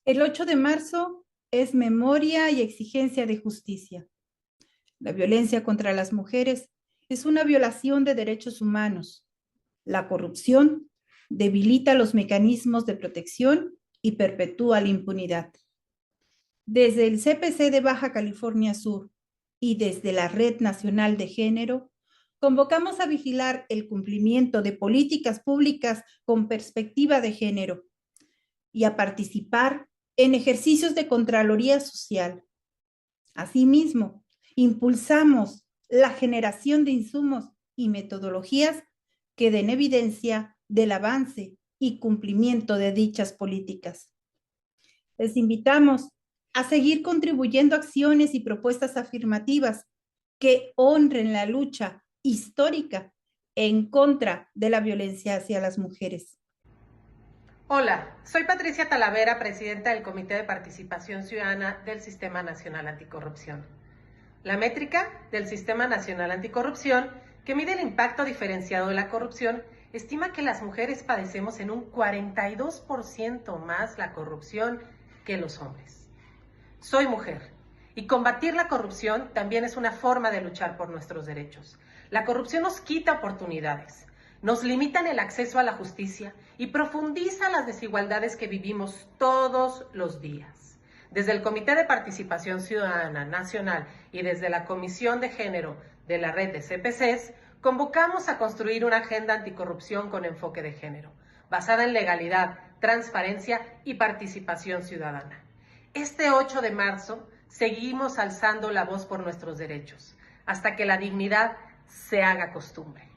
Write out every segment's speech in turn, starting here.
El 8 de marzo es memoria y exigencia de justicia. La violencia contra las mujeres es una violación de derechos humanos. La corrupción debilita los mecanismos de protección y perpetúa la impunidad. Desde el CPC de Baja California Sur y desde la Red Nacional de Género, convocamos a vigilar el cumplimiento de políticas públicas con perspectiva de género y a participar en ejercicios de Contraloría Social. Asimismo, impulsamos la generación de insumos y metodologías que den evidencia del avance y cumplimiento de dichas políticas. Les invitamos a seguir contribuyendo a acciones y propuestas afirmativas que honren la lucha histórica en contra de la violencia hacia las mujeres. Hola, soy Patricia Talavera, presidenta del Comité de Participación Ciudadana del Sistema Nacional Anticorrupción. La métrica del Sistema Nacional Anticorrupción, que mide el impacto diferenciado de la corrupción, estima que las mujeres padecemos en un 42% más la corrupción que los hombres. Soy mujer y combatir la corrupción también es una forma de luchar por nuestros derechos. La corrupción nos quita oportunidades, nos limita en el acceso a la justicia y profundiza las desigualdades que vivimos todos los días. Desde el Comité de Participación Ciudadana Nacional y desde la Comisión de Género de la Red de CPCs, convocamos a construir una agenda anticorrupción con enfoque de género, basada en legalidad, transparencia y participación ciudadana. Este 8 de marzo seguimos alzando la voz por nuestros derechos, hasta que la dignidad se haga costumbre.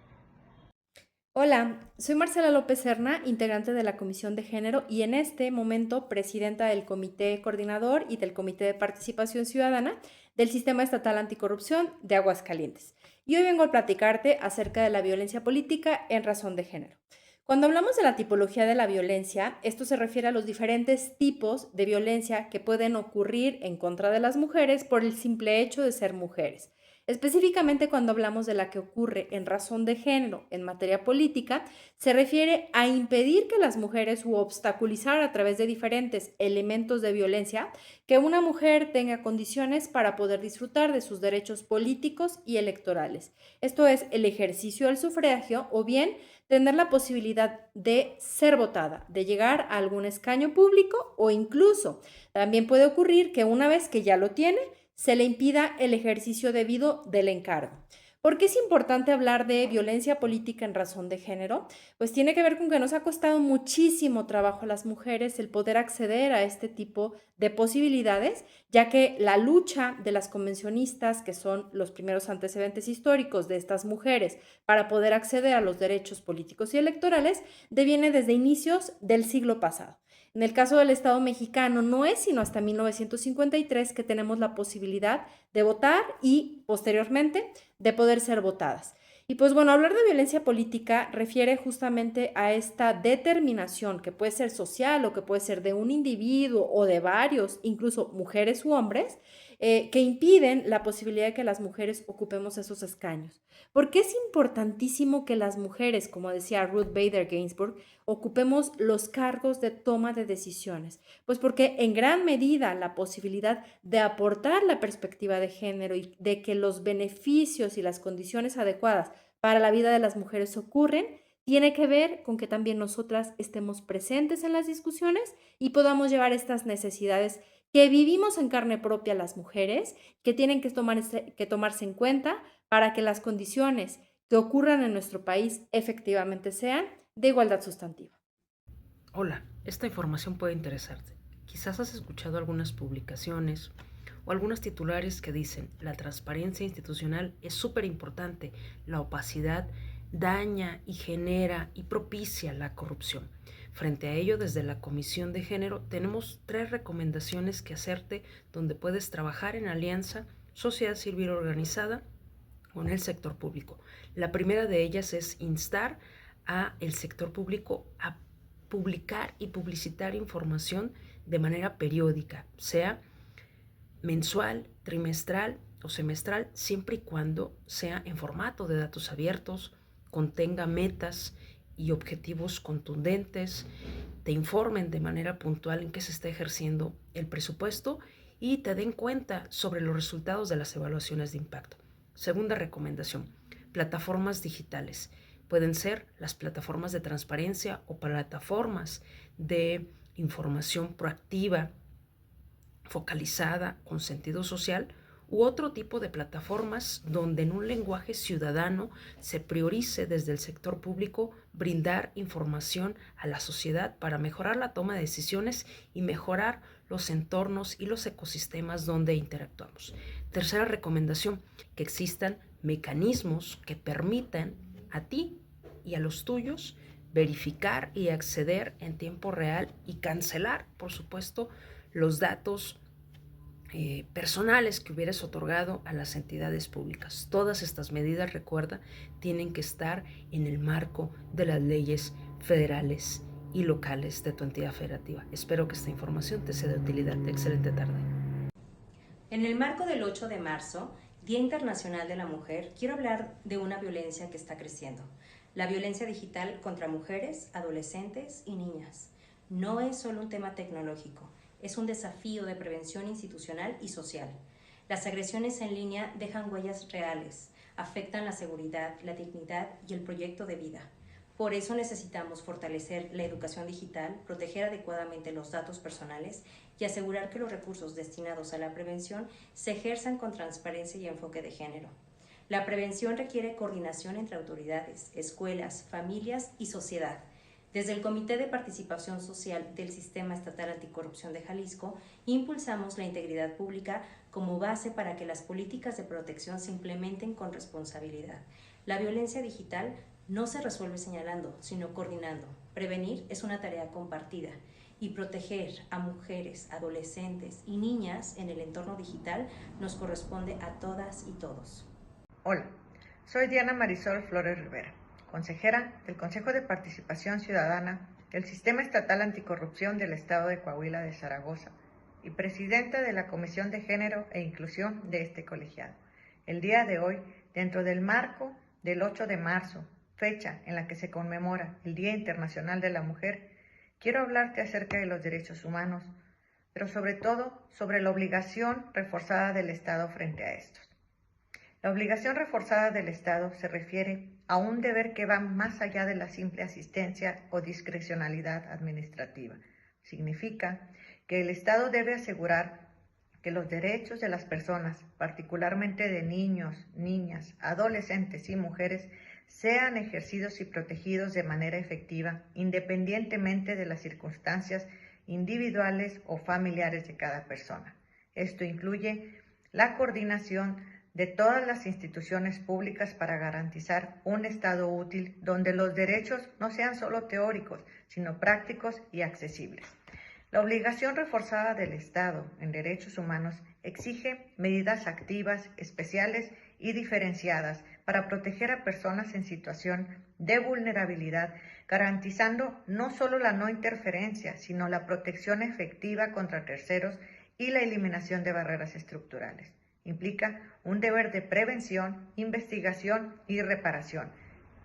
Hola, soy Marcela López Serna, integrante de la Comisión de Género y en este momento presidenta del Comité Coordinador y del Comité de Participación Ciudadana del Sistema Estatal Anticorrupción de Aguascalientes. Y hoy vengo a platicarte acerca de la violencia política en razón de género. Cuando hablamos de la tipología de la violencia, esto se refiere a los diferentes tipos de violencia que pueden ocurrir en contra de las mujeres por el simple hecho de ser mujeres. Específicamente cuando hablamos de la que ocurre en razón de género en materia política, se refiere a impedir que las mujeres u obstaculizar a través de diferentes elementos de violencia que una mujer tenga condiciones para poder disfrutar de sus derechos políticos y electorales. Esto es el ejercicio del sufragio o bien tener la posibilidad de ser votada, de llegar a algún escaño público o incluso también puede ocurrir que una vez que ya lo tiene, se le impida el ejercicio debido del encargo. ¿Por qué es importante hablar de violencia política en razón de género? Pues tiene que ver con que nos ha costado muchísimo trabajo a las mujeres el poder acceder a este tipo de posibilidades, ya que la lucha de las convencionistas, que son los primeros antecedentes históricos de estas mujeres para poder acceder a los derechos políticos y electorales, deviene desde inicios del siglo pasado. En el caso del Estado mexicano no es sino hasta 1953 que tenemos la posibilidad de votar y posteriormente de poder ser votadas. Y pues bueno, hablar de violencia política refiere justamente a esta determinación que puede ser social o que puede ser de un individuo o de varios, incluso mujeres u hombres, que impiden la posibilidad de que las mujeres ocupemos esos escaños. Porque es importantísimo que las mujeres, como decía Ruth Bader Ginsburg, ocupemos los cargos de toma de decisiones? Pues porque en gran medida la posibilidad de aportar la perspectiva de género y de que los beneficios y las condiciones adecuadas para la vida de las mujeres ocurren, tiene que ver con que también nosotras estemos presentes en las discusiones y podamos llevar estas necesidades que vivimos en carne propia las mujeres, que tienen que tomarse en cuenta para que las condiciones que ocurran en nuestro país efectivamente sean de igualdad sustantiva. Hola, esta información puede interesarte. Quizás has escuchado algunas publicaciones o algunos titulares que dicen la transparencia institucional es súper importante, la opacidad daña y genera y propicia la corrupción. Frente a ello, desde la Comisión de Género tenemos 3 recomendaciones que hacerte donde puedes trabajar en alianza sociedad civil organizada con el sector público. La primera de ellas es instar a el sector público a publicar y publicitar información de manera periódica, sea mensual, trimestral o semestral, siempre y cuando sea en formato de datos abiertos, contenga metas y objetivos contundentes, te informen de manera puntual en qué se está ejerciendo el presupuesto y te den cuenta sobre los resultados de las evaluaciones de impacto. Segunda recomendación, plataformas digitales. Pueden ser las plataformas de transparencia o plataformas de información proactiva, focalizada, con sentido social, u otro tipo de plataformas donde en un lenguaje ciudadano se priorice desde el sector público brindar información a la sociedad para mejorar la toma de decisiones y mejorar los entornos y los ecosistemas donde interactuamos. Tercera recomendación, que existan mecanismos que permitan a ti y a los tuyos verificar y acceder en tiempo real y cancelar, por supuesto, los datos personales que hubieras otorgado a las entidades públicas. Todas estas medidas, recuerda, tienen que estar en el marco de las leyes federales y locales de tu entidad federativa. Espero que esta información te sea de utilidad. Excelente tarde. En el marco del 8 de marzo, Día Internacional de la Mujer, quiero hablar de una violencia que está creciendo. La violencia digital contra mujeres, adolescentes y niñas. No es solo un tema tecnológico. Es un desafío de prevención institucional y social. Las agresiones en línea dejan huellas reales, afectan la seguridad, la dignidad y el proyecto de vida. Por eso necesitamos fortalecer la educación digital, proteger adecuadamente los datos personales y asegurar que los recursos destinados a la prevención se ejerzan con transparencia y enfoque de género. La prevención requiere coordinación entre autoridades, escuelas, familias y sociedad. Desde el Comité de Participación Social del Sistema Estatal Anticorrupción de Jalisco, impulsamos la integridad pública como base para que las políticas de protección se implementen con responsabilidad. La violencia digital no se resuelve señalando, sino coordinando. Prevenir es una tarea compartida y proteger a mujeres, adolescentes y niñas en el entorno digital nos corresponde a todas y todos. Hola, soy Diana Marisol Flores Rivera, consejera del Consejo de Participación Ciudadana del Sistema Estatal Anticorrupción del Estado de Coahuila de Zaragoza y presidenta de la Comisión de Género e Inclusión de este colegiado. El día de hoy, dentro del marco del 8 de marzo, fecha en la que se conmemora el Día Internacional de la Mujer, quiero hablarte acerca de los derechos humanos, pero sobre todo sobre la obligación reforzada del Estado frente a estos. La obligación reforzada del Estado se refiere a un deber que va más allá de la simple asistencia o discrecionalidad administrativa. Significa que el Estado debe asegurar que los derechos de las personas, particularmente de niños, niñas, adolescentes y mujeres, sean ejercidos y protegidos de manera efectiva, independientemente de las circunstancias individuales o familiares de cada persona. Esto incluye la coordinación de todas las instituciones públicas para garantizar un Estado útil donde los derechos no sean solo teóricos, sino prácticos y accesibles. La obligación reforzada del Estado en derechos humanos exige medidas activas, especiales y diferenciadas para proteger a personas en situación de vulnerabilidad, garantizando no solo la no interferencia, sino la protección efectiva contra terceros y la eliminación de barreras estructurales. Implica un deber de prevención, investigación y reparación.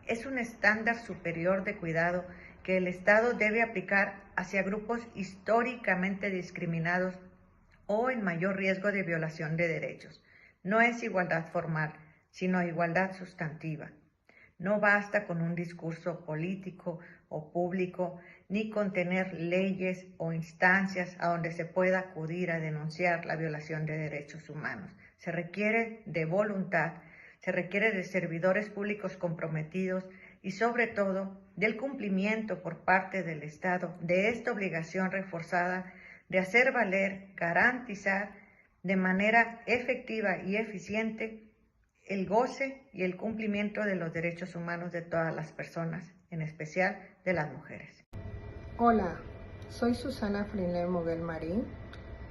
Es un estándar superior de cuidado que el Estado debe aplicar hacia grupos históricamente discriminados o en mayor riesgo de violación de derechos. No es igualdad formal, sino igualdad sustantiva. No basta con un discurso político o público, ni con tener leyes o instancias a donde se pueda acudir a denunciar la violación de derechos humanos. Se requiere de voluntad, se requiere de servidores públicos comprometidos y sobre todo del cumplimiento por parte del Estado de esta obligación reforzada de hacer valer, garantizar de manera efectiva y eficiente el goce y el cumplimiento de los derechos humanos de todas las personas, en especial de las mujeres. Hola, soy Susana Frinler Moguel Marín,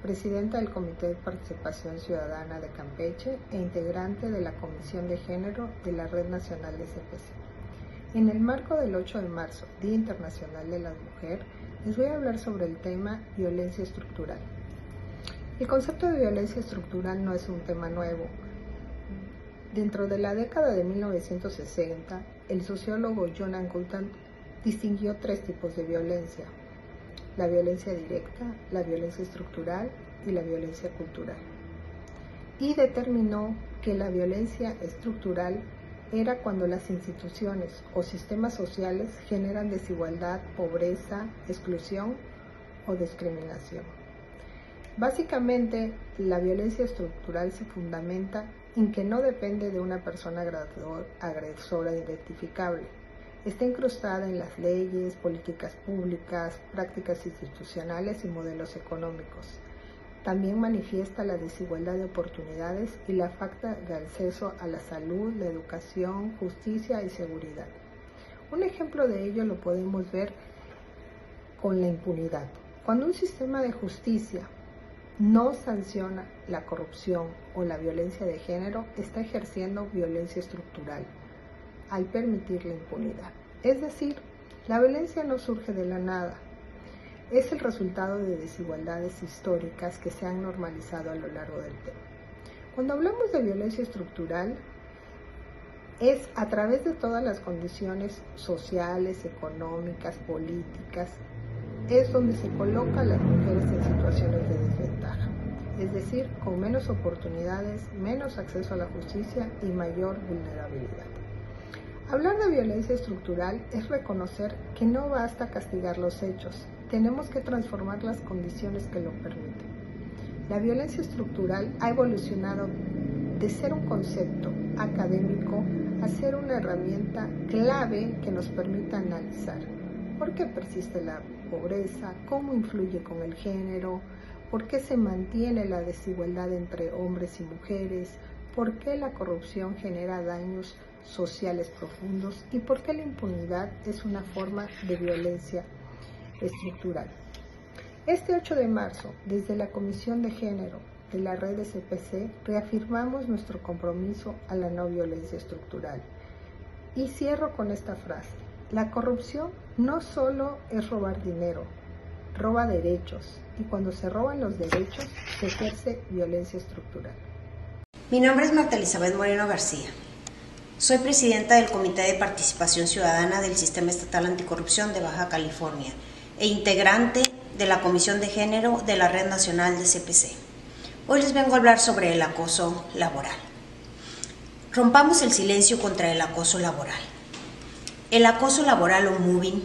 presidenta del Comité de Participación Ciudadana de Campeche e integrante de la Comisión de Género de la Red Nacional de CPC. En el marco del 8 de marzo, Día Internacional de la Mujer, les voy a hablar sobre el tema violencia estructural. El concepto de violencia estructural no es un tema nuevo. Dentro de la década de 1960, el sociólogo Jonan Galtung distinguió 3 tipos de violencia: la violencia directa, la violencia estructural y la violencia cultural. Y determinó que la violencia estructural era cuando las instituciones o sistemas sociales generan desigualdad, pobreza, exclusión o discriminación. Básicamente, la violencia estructural se fundamenta en que no depende de una persona agresora identificable. Está incrustada en las leyes, políticas públicas, prácticas institucionales y modelos económicos. También manifiesta la desigualdad de oportunidades y la falta de acceso a la salud, la educación, justicia y seguridad. Un ejemplo de ello lo podemos ver con la impunidad. Cuando un sistema de justicia no sanciona la corrupción o la violencia de género, está ejerciendo violencia estructural al permitir la impunidad. Es decir, la violencia no surge de la nada, es el resultado de desigualdades históricas que se han normalizado a lo largo del tiempo. Cuando hablamos de violencia estructural, es a través de todas las condiciones sociales, económicas, políticas, es donde se coloca a las mujeres en situaciones de desventaja, es decir, con menos oportunidades, menos acceso a la justicia y mayor vulnerabilidad. Hablar de violencia estructural es reconocer que no basta castigar los hechos, tenemos que transformar las condiciones que lo permiten. La violencia estructural ha evolucionado de ser un concepto académico a ser una herramienta clave que nos permita analizar por qué persiste la pobreza, cómo influye con el género, por qué se mantiene la desigualdad entre hombres y mujeres, por qué la corrupción genera daños sociales profundos y por qué la impunidad es una forma de violencia estructural. Este 8 de marzo, desde la Comisión de Género de la Red CPC, reafirmamos nuestro compromiso a la no violencia estructural. Y cierro con esta frase: la corrupción no solo es robar dinero, roba derechos, y cuando se roban los derechos, se ejerce violencia estructural. Mi nombre es Marta Elizabeth Moreno García. Soy presidenta del Comité de Participación Ciudadana del Sistema Estatal Anticorrupción de Baja California e integrante de la Comisión de Género de la Red Nacional de CPC. Hoy les vengo a hablar sobre el acoso laboral. Rompamos el silencio contra el acoso laboral. El acoso laboral o mobbing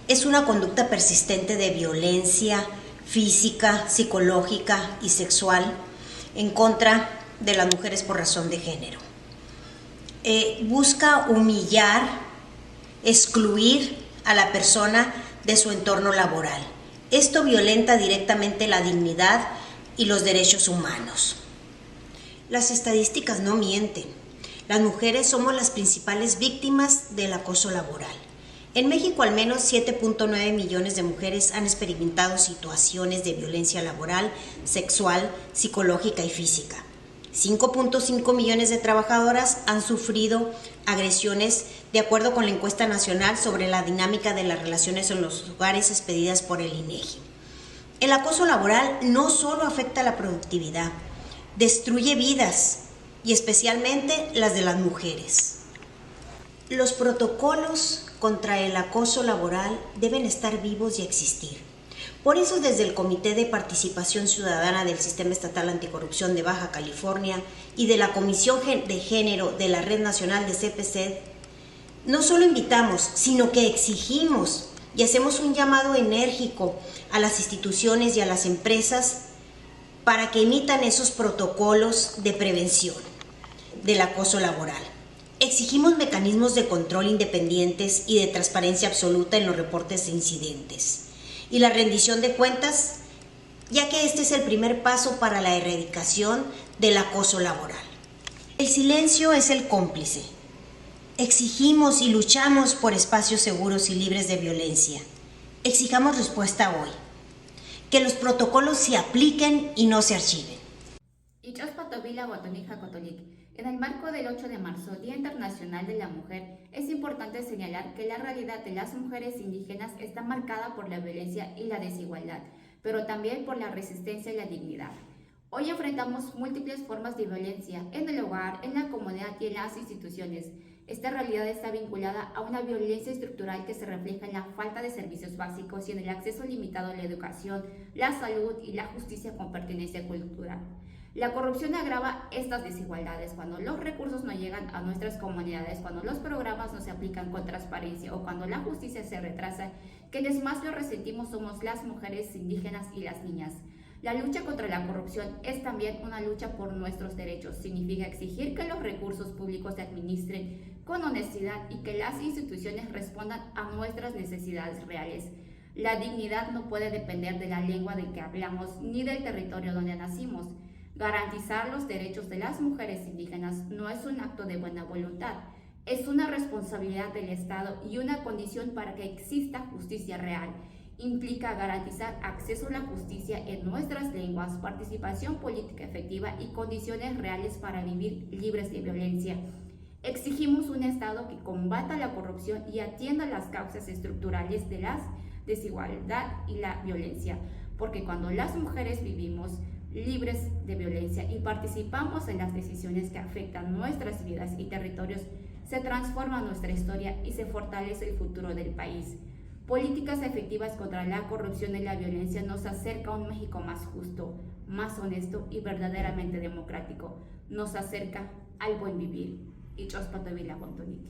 es una conducta persistente de violencia física, psicológica y sexual en contra de las mujeres por razón de género. Busca humillar, excluir a la persona de su entorno laboral. Esto violenta directamente la dignidad y los derechos humanos. Las estadísticas no mienten. Las mujeres somos las principales víctimas del acoso laboral. En México, al menos 7.9 millones de mujeres han experimentado situaciones de violencia laboral, sexual, psicológica y física. 5.5 millones de trabajadoras han sufrido agresiones de acuerdo con la encuesta nacional sobre la dinámica de las relaciones en los hogares expedidas por el INEGI. El acoso laboral no solo afecta la productividad, destruye vidas y especialmente las de las mujeres. Los protocolos contra el acoso laboral deben estar vivos y existir. Por eso, desde el Comité de Participación Ciudadana del Sistema Estatal Anticorrupción de Baja California y de la Comisión de Género de la Red Nacional de CPC, no solo invitamos, sino que exigimos y hacemos un llamado enérgico a las instituciones y a las empresas para que emitan esos protocolos de prevención del acoso laboral. Exigimos mecanismos de control independientes y de transparencia absoluta en los reportes de incidentes y la rendición de cuentas, ya que este es el primer paso para la erradicación del acoso laboral. El silencio es el cómplice. Exigimos y luchamos por espacios seguros y libres de violencia. Exijamos respuesta hoy. Que los protocolos se apliquen y no se archiven. En el marco del 8 de marzo, Día Internacional de la Mujer, es importante señalar que la realidad de las mujeres indígenas está marcada por la violencia y la desigualdad, pero también por la resistencia y la dignidad. Hoy enfrentamos múltiples formas de violencia en el hogar, en la comunidad y en las instituciones, Esta realidad está vinculada a una violencia estructural que se refleja en la falta de servicios básicos y en el acceso limitado a la educación, la salud y la justicia con pertenencia cultural. La corrupción agrava estas desigualdades cuando los recursos no llegan a nuestras comunidades, cuando los programas no se aplican con transparencia o cuando la justicia se retrasa. Quienes más lo resentimos somos las mujeres indígenas y las niñas. La lucha contra la corrupción es también una lucha por nuestros derechos. Significa exigir que los recursos públicos se administren con honestidad y que las instituciones respondan a nuestras necesidades reales. La dignidad no puede depender de la lengua de que hablamos ni del territorio donde nacimos. Garantizar los derechos de las mujeres indígenas no es un acto de buena voluntad, es una responsabilidad del Estado y una condición para que exista justicia real. Implica garantizar acceso a la justicia en nuestras lenguas, participación política efectiva y condiciones reales para vivir libres de violencia. Exigimos un Estado que combata la corrupción y atienda las causas estructurales de la desigualdad y la violencia, porque cuando las mujeres vivimos libres de violencia y participamos en las decisiones que afectan nuestras vidas y territorios, se transforma nuestra historia y se fortalece el futuro del país. Políticas efectivas contra la corrupción y la violencia nos acerca a un México más justo, más honesto y verdaderamente democrático. Nos acerca al buen vivir. Y Chospatoy Vila Contonique.